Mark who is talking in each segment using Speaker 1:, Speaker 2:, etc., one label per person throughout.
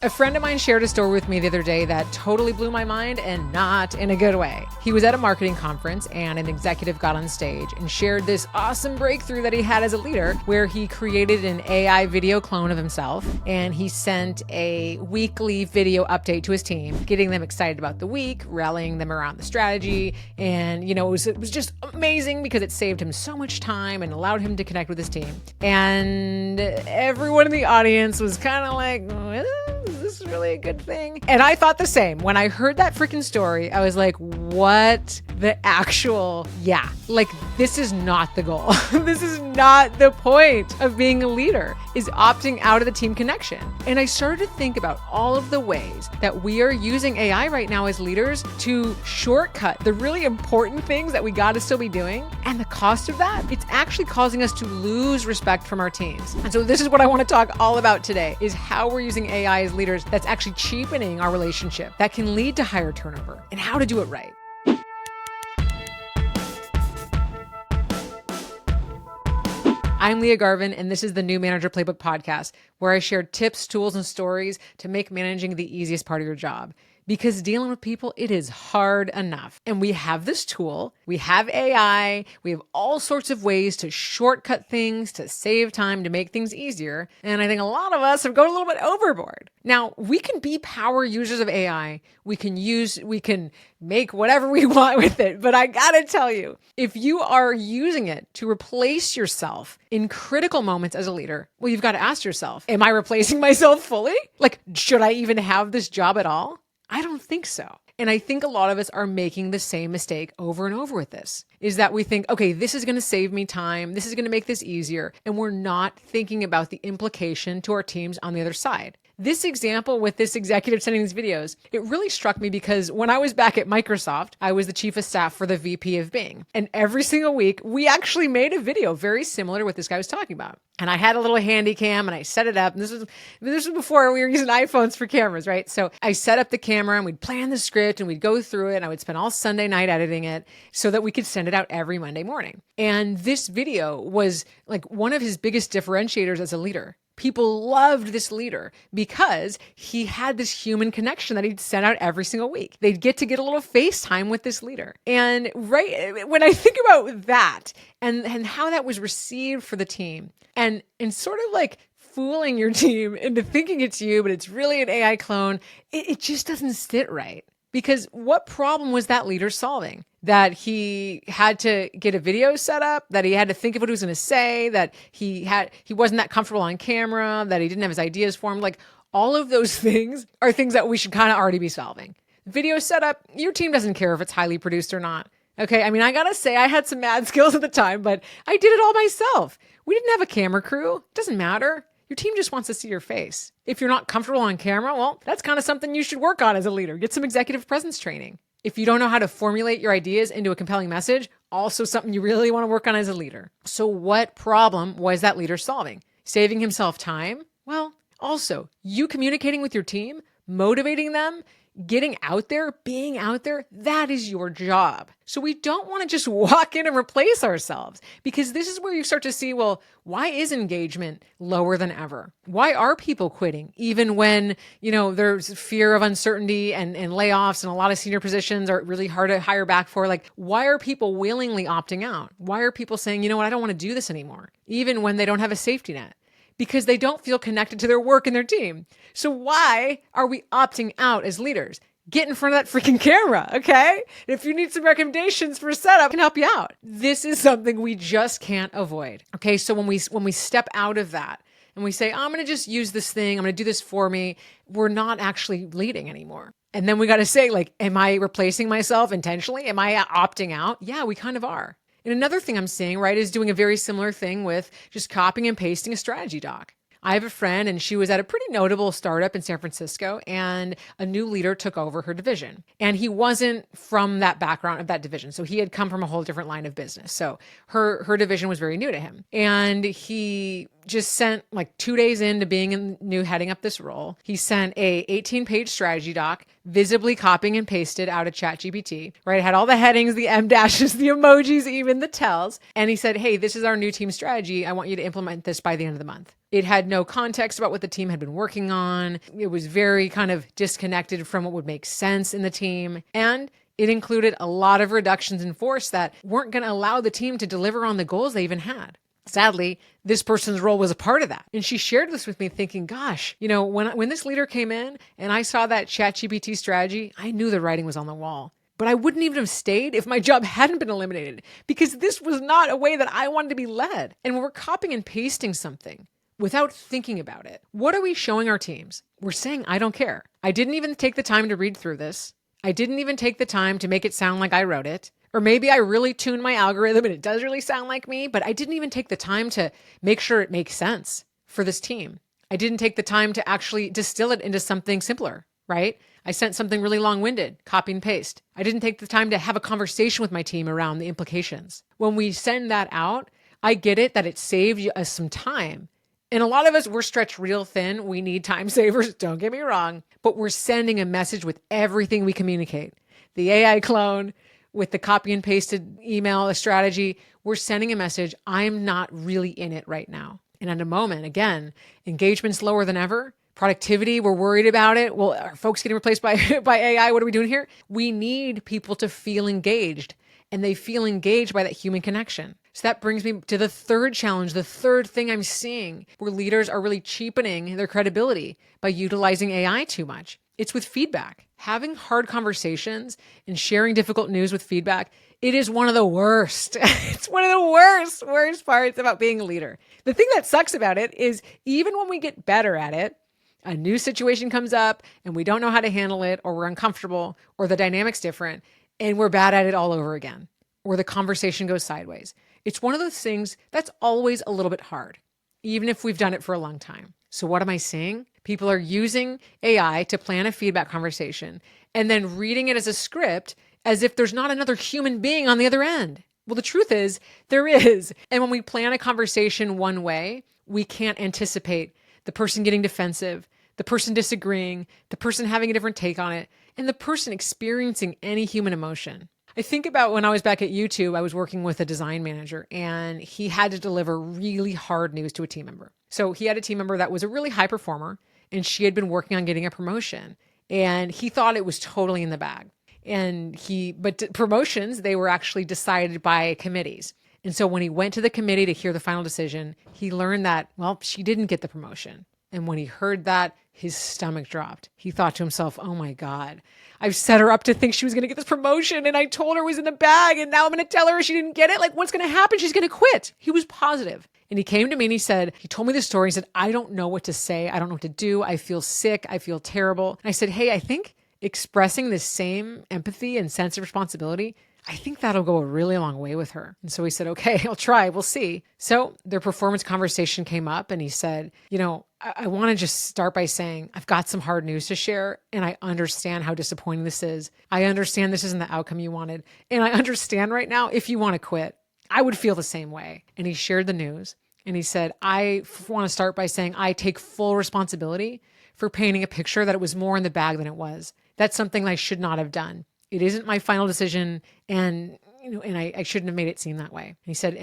Speaker 1: A friend of mine shared a story with me the other day that totally blew my mind and not in a good way. He was at a marketing conference and an executive got on stage and shared this awesome breakthrough that he had as a leader where he created an AI video clone of himself and he sent a weekly video update to his team, getting them excited about the week, rallying them around the strategy. And, it was just amazing because it saved him so much time and allowed him to connect with his team. And everyone in the audience was kind of like, is this really a good thing? And I thought the same. When I heard that freaking story, I was like, what the actual, this is not the goal. This is not the point of being a leader, is opting out of the team connection. And I started to think about all of the ways that we are using AI right now as leaders to shortcut the really important things that we got to still be doing. And the cost of that, it's actually causing us to lose respect from our teams. And so this is what I want to talk all about today, is how we're using AI as leaders that's actually cheapening our relationship, that can lead to higher turnover, and how to do it right. I'm Lia Garvin, and this is the New Manager Playbook podcast, where I share tips, tools, and stories to make managing the easiest part of your job. Because dealing with people, it is hard enough. And we have this tool, we have AI, we have all sorts of ways to shortcut things, to save time, to make things easier. And I think a lot of us have gone a little bit overboard. Now, we can be power users of AI. We can make whatever we want with it. But I gotta tell you, if you are using it to replace yourself in critical moments as a leader, well, you've got to ask yourself, am I replacing myself fully? Should I even have this job at all? I don't think so. And I think a lot of us are making the same mistake over and over with this, is that we think, okay, this is going to save me time. This is going to make this easier. And we're not thinking about the implication to our teams on the other side. This example with this executive sending these videos, it really struck me because when I was back at Microsoft, I was the chief of staff for the VP of Bing. And every single week, we actually made a video very similar to what this guy was talking about. And I had a little handy cam and I set it up. And this was before we were using iPhones for cameras, right? So I set up the camera and we'd plan the script and we'd go through it. And I would spend all Sunday night editing it so that we could send it out every Monday morning. And this video was like one of his biggest differentiators as a leader. People loved this leader because he had this human connection that he'd send out every single week. They'd get a little FaceTime with this leader. And right when I think about that and how that was received for the team and sort of like fooling your team into thinking it's you, but it's really an AI clone, it just doesn't sit right. Because what problem was that leader solving? That he had to get a video set up, that he had to think of what he was going to say, that he wasn't that comfortable on camera, that he didn't have his ideas formed. Like all of those things are things that we should kind of already be solving. Video setup, your team doesn't care if it's highly produced or not. Okay, I mean, I gotta say I had some mad skills at the time, but I did it all myself. We didn't have a camera crew. It doesn't matter. Your team just wants to see your face. If you're not comfortable on camera, well, that's kind of something you should work on as a leader. Get some executive presence training. If you don't know how to formulate your ideas into a compelling message, also something you really want to work on as a leader. So what problem was that leader solving? Saving himself time? Well, also, you communicating with your team, motivating them, getting out there, being out there, that is your job. So we don't want to just walk in and replace ourselves, because this is where you start to see, well, why is engagement lower than ever? Why are people quitting? Even when, there's fear of uncertainty and layoffs and a lot of senior positions are really hard to hire back for. Like, why are people willingly opting out? Why are people saying, I don't want to do this anymore, even when they don't have a safety net? Because they don't feel connected to their work and their team. So why are we opting out as leaders? Get in front of that freaking camera, okay? If you need some recommendations for setup, I can help you out. This is something we just can't avoid, okay? So when we step out of that and we say, I'm going to just use this thing, I'm going to do this for me, we're not actually leading anymore. And then we got to say, am I replacing myself intentionally? Am I opting out? Yeah, we kind of are. And another thing I'm seeing, right, is doing a very similar thing with just copying and pasting a strategy doc. I have a friend and she was at a pretty notable startup in San Francisco and a new leader took over her division. And he wasn't from that background of that division. So he had come from a whole different line of business. So her division was very new to him. And he just sent 2 days into being heading up this role. He sent a 18-page strategy doc, visibly copying and pasted out of ChatGPT, right? It had all the headings, the M dashes, the emojis, even the tells. And he said, hey, this is our new team strategy. I want you to implement this by the end of the month. It had no context about what the team had been working on. It was very kind of disconnected from what would make sense in the team. And it included a lot of reductions in force that weren't going to allow the team to deliver on the goals they even had. Sadly, this person's role was a part of that. And she shared this with me thinking, gosh, when this leader came in and I saw that ChatGPT strategy, I knew the writing was on the wall. But I wouldn't even have stayed if my job hadn't been eliminated, because this was not a way that I wanted to be led. And when we're copying and pasting something without thinking about it, what are we showing our teams? We're saying, I don't care. I didn't even take the time to read through this. I didn't even take the time to make it sound like I wrote it. Or maybe I really tuned my algorithm and it does really sound like me, but I didn't even take the time to make sure it makes sense for this team. I didn't take the time to actually distill it into something simpler, right? I sent something really long-winded, copy and paste. I didn't take the time to have a conversation with my team around the implications. When we send that out, I get it that it saved us some time. And a lot of us, we're stretched real thin. We need time savers, don't get me wrong, but we're sending a message with everything we communicate. The AI clone, with the copy and pasted email, a strategy, we're sending a message, I'm not really in it right now. And at a moment, again, engagement's lower than ever. Productivity, we're worried about it. Well, are folks getting replaced by AI? What are we doing here? We need people to feel engaged, and they feel engaged by that human connection. So that brings me to the third challenge, the third thing I'm seeing where leaders are really cheapening their credibility by utilizing AI too much. It's with feedback. Having hard conversations and sharing difficult news with feedback, it is one of the worst. It's one of the worst parts about being a leader. The thing that sucks about it is even when we get better at it, a new situation comes up and we don't know how to handle it, or we're uncomfortable, or the dynamic's different, and we're bad at it all over again, or the conversation goes sideways. It's one of those things that's always a little bit hard, even if we've done it for a long time. So what am I seeing? People are using AI to plan a feedback conversation and then reading it as a script as if there's not another human being on the other end. Well, the truth is there is. And when we plan a conversation one way, we can't anticipate the person getting defensive, the person disagreeing, the person having a different take on it, and the person experiencing any human emotion. I think about when I was back at YouTube, I was working with a design manager and he had to deliver really hard news to a team member. So he had a team member that was a really high performer and she had been working on getting a promotion and he thought it was totally in the bag. But promotions, they were actually decided by committees. And so when he went to the committee to hear the final decision, he learned that, well, she didn't get the promotion. And when he heard that, his stomach dropped. He thought to himself, oh my God, I've set her up to think she was going to get this promotion and I told her it was in the bag and now I'm going to tell her she didn't get it. Like, what's going to happen? She's going to quit. He was positive. And he came to me and he told me the story. He said, I don't know what to say. I don't know what to do. I feel sick. I feel terrible. And I said, hey, I think expressing the same empathy and sense of responsibility, I think that'll go a really long way with her. And so he said, okay, I'll try. We'll see. So their performance conversation came up and he said, I want to just start by saying I've got some hard news to share and I understand how disappointing this is. I understand this isn't the outcome you wanted. And I understand right now if you want to quit, I would feel the same way. And he shared the news and he said, I want to start by saying I take full responsibility for painting a picture that it was more in the bag than it was. That's something I should not have done. It isn't my final decision. And I shouldn't have made it seem that way. And he said,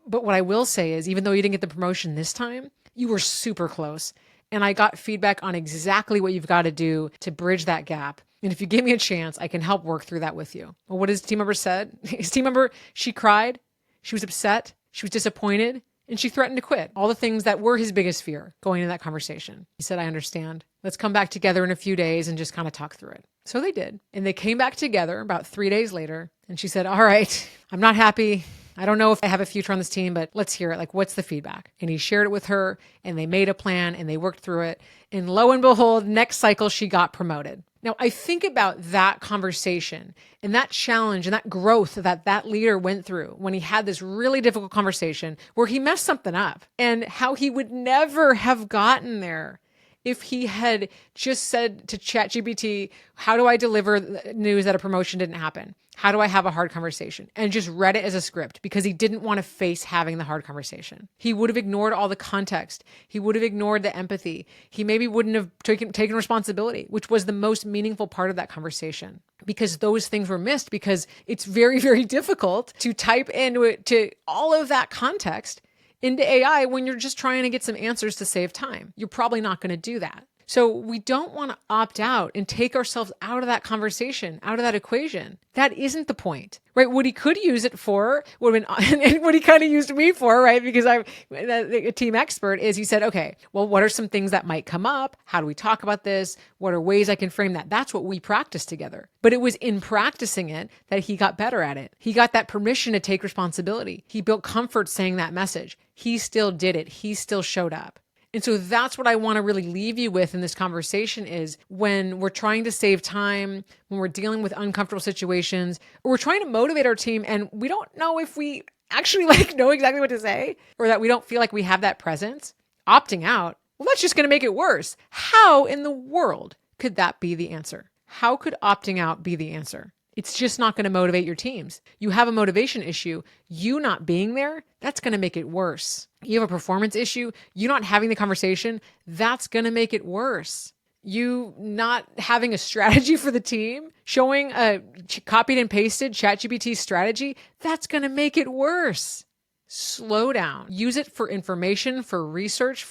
Speaker 1: but what I will say is even though you didn't get the promotion this time, you were super close. And I got feedback on exactly what you've got to do to bridge that gap. And if you give me a chance, I can help work through that with you. Well, what his team member said? His team member, she cried, she was upset, she was disappointed, and she threatened to quit. All the things that were his biggest fear going into that conversation. He said, I understand. Let's come back together in a few days and just kind of talk through it. So they did. And they came back together about 3 days later. And she said, all right, I'm not happy. I don't know if I have a future on this team, but let's hear it. Like, what's the feedback? And he shared it with her and they made a plan and they worked through it. And lo and behold, next cycle, she got promoted. Now, I think about that conversation and that challenge and that growth that leader went through when he had this really difficult conversation where he messed something up and how he would never have gotten there if he had just said to ChatGPT, how do I deliver news that a promotion didn't happen? How do I have a hard conversation? And just read it as a script because he didn't want to face having the hard conversation. He would have ignored all the context. He would have ignored the empathy. He maybe wouldn't have taken responsibility, which was the most meaningful part of that conversation, because those things were missed because it's very, very difficult to type into it to all of that context into AI when you're just trying to get some answers to save time. You're probably not going to do that. So we don't want to opt out and take ourselves out of that conversation, out of that equation. That isn't the point, right? What he could use it for would have been, and what he kind of used me for, right? Because I'm a team expert, is he said, okay, well, what are some things that might come up? How do we talk about this? What are ways I can frame that? That's what we practiced together. But it was in practicing it that he got better at it. He got that permission to take responsibility. He built comfort saying that message. He still did it. He still showed up. And so that's what I want to really leave you with in this conversation is when we're trying to save time, when we're dealing with uncomfortable situations, or we're trying to motivate our team and we don't know if we actually know exactly what to say, or that we don't feel like we have that presence, opting out, well, that's just going to make it worse. How in the world could that be the answer? How could opting out be the answer? It's just not going to motivate your teams. You have a motivation issue. You not being there, that's going to make it worse. You have a performance issue. You not having the conversation, that's going to make it worse. You not having a strategy for the team, showing a copied and pasted ChatGPT strategy, that's going to make it worse. Slow down. Use it for information, for research,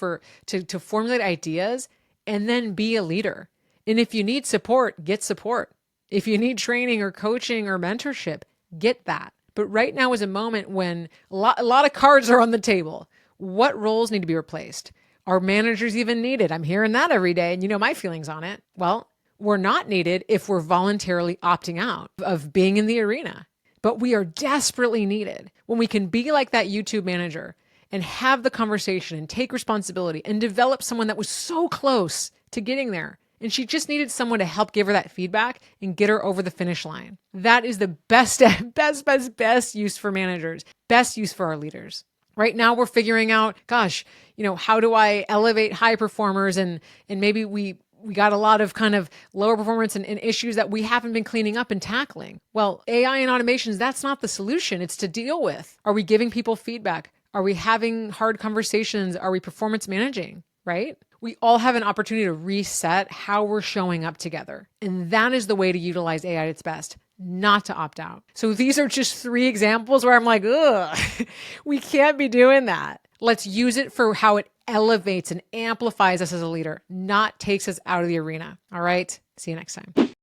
Speaker 1: to formulate ideas, and then be a leader. And if you need support, get support. If you need training or coaching or mentorship, get that. But right now is a moment when a lot of cards are on the table. What roles need to be replaced? Are managers even needed? I'm hearing that every day, and you know my feelings on it. Well, we're not needed if we're voluntarily opting out of being in the arena. But we are desperately needed when we can be like that YouTube manager and have the conversation and take responsibility and develop someone that was so close to getting there. And she just needed someone to help give her that feedback and get her over the finish line. That is the best use for managers, best use for our leaders. Right now we're figuring out, gosh, how do I elevate high performers? And maybe we got a lot of kind of lower performance and issues that we haven't been cleaning up and tackling. Well, AI and automations, that's not the solution. It's to deal with. Are we giving people feedback? Are we having hard conversations? Are we performance managing? Right? We all have an opportunity to reset how we're showing up together. And that is the way to utilize AI at its best, not to opt out. So these are just 3 examples where I'm like, ugh, we can't be doing that. Let's use it for how it elevates and amplifies us as a leader, not takes us out of the arena. All right. See you next time.